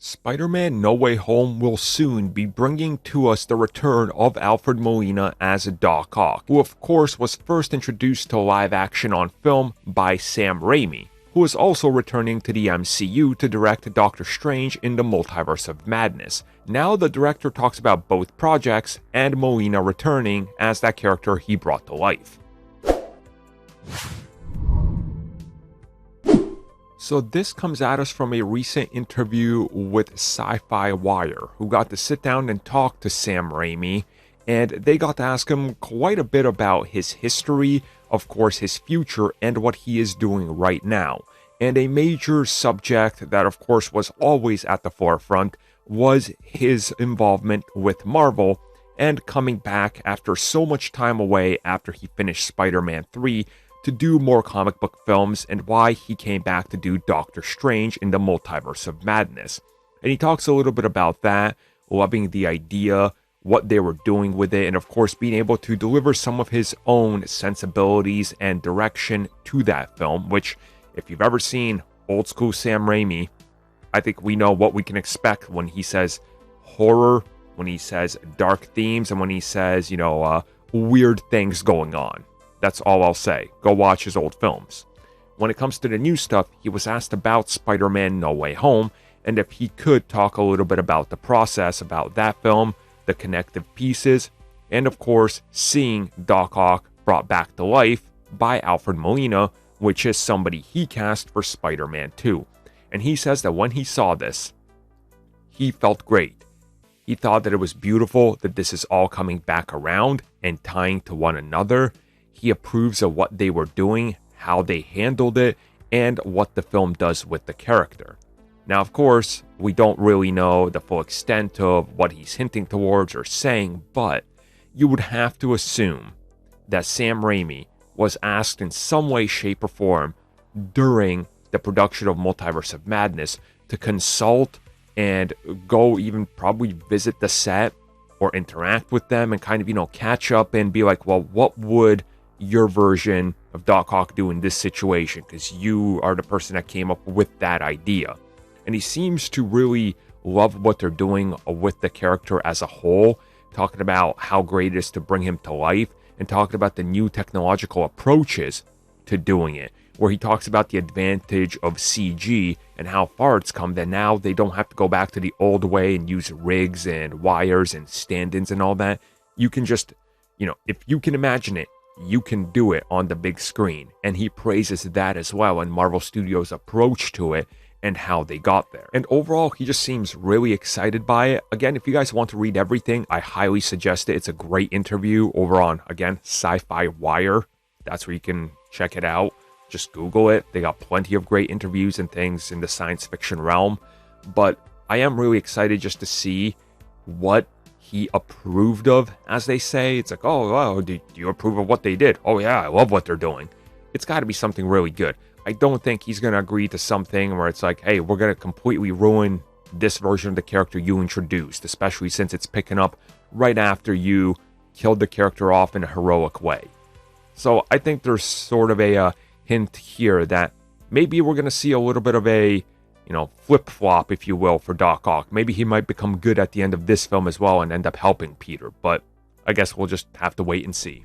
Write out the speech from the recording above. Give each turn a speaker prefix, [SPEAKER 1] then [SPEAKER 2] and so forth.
[SPEAKER 1] Spider-Man No Way Home will soon be bringing to us the return of Alfred Molina as Doc Ock, who of course was first introduced to live action on film by Sam Raimi, who is also returning to the MCU to direct Doctor Strange in the Multiverse of Madness. Now the director talks about both projects and Molina returning as that character he brought to life. So this comes at us from a recent interview with Sci-Fi Wire, who got to sit down and talk to Sam Raimi, and they got to ask him quite a bit about his history, of course his future, and what he is doing right now. And a major subject that of course was always at the forefront was his involvement with Marvel, and coming back after so much time away after he finished Spider-Man 3 to do more comic book films, and why he came back to do Doctor Strange in the Multiverse of Madness. And he talks a little bit about that, loving the idea, what they were doing with it, and of course being able to deliver some of his own sensibilities and direction to that film, which, if you've ever seen old school Sam Raimi, I think we know what we can expect when he says horror, when he says dark themes, and when he says, weird things going on. That's all I'll say. Go watch his old films. When it comes to the new stuff, he was asked about Spider-Man No Way Home, and if he could talk a little bit about the process, about that film, the connective pieces, and of course, seeing Doc Ock brought back to life by Alfred Molina, which is somebody he cast for Spider-Man 2. And he says that when he saw this, he felt great. He thought that it was beautiful that this is all coming back around and tying to one another. He approves of what they were doing, how they handled it, and what the film does with the character. Now, of course, we don't really know the full extent of what he's hinting towards or saying, but you would have to assume that Sam Raimi was asked in some way, shape, or form during the production of Multiverse of Madness to consult and go even probably visit the set or interact with them and kind of, catch up and be like, well, what would your version of Doc Ock do in this situation? Because you are the person that came up with that idea. And he seems to really love what they're doing with the character as a whole, talking about how great it is to bring him to life, and talking about the new technological approaches to doing it, where he talks about the advantage of CG and how far it's come that now they don't have to go back to the old way and use rigs and wires and stand-ins and all that. You can just, if you can imagine it, you can do it on the big screen. And he praises that as well, and Marvel Studios' approach to it and how they got there. And overall, he just seems really excited by it. Again, if you guys want to read everything, I highly suggest it. It's a great interview over on, again, Sci-Fi Wire. That's where you can check it out. Just Google it. They got plenty of great interviews and things in the science fiction realm. But I am really excited just to see what he approved of, as they say. It's like, oh, wow, do you approve of what they did? Oh yeah, I love what they're doing. It's got to be something really good. I don't think he's going to agree to something where it's like, hey, we're going to completely ruin this version of the character you introduced, especially since it's picking up right after you killed the character off in a heroic way. So I think there's sort of a hint here that maybe we're going to see a little bit of a flip-flop, if you will, for Doc Ock. Maybe he might become good at the end of this film as well and end up helping Peter, but I guess we'll just have to wait and see.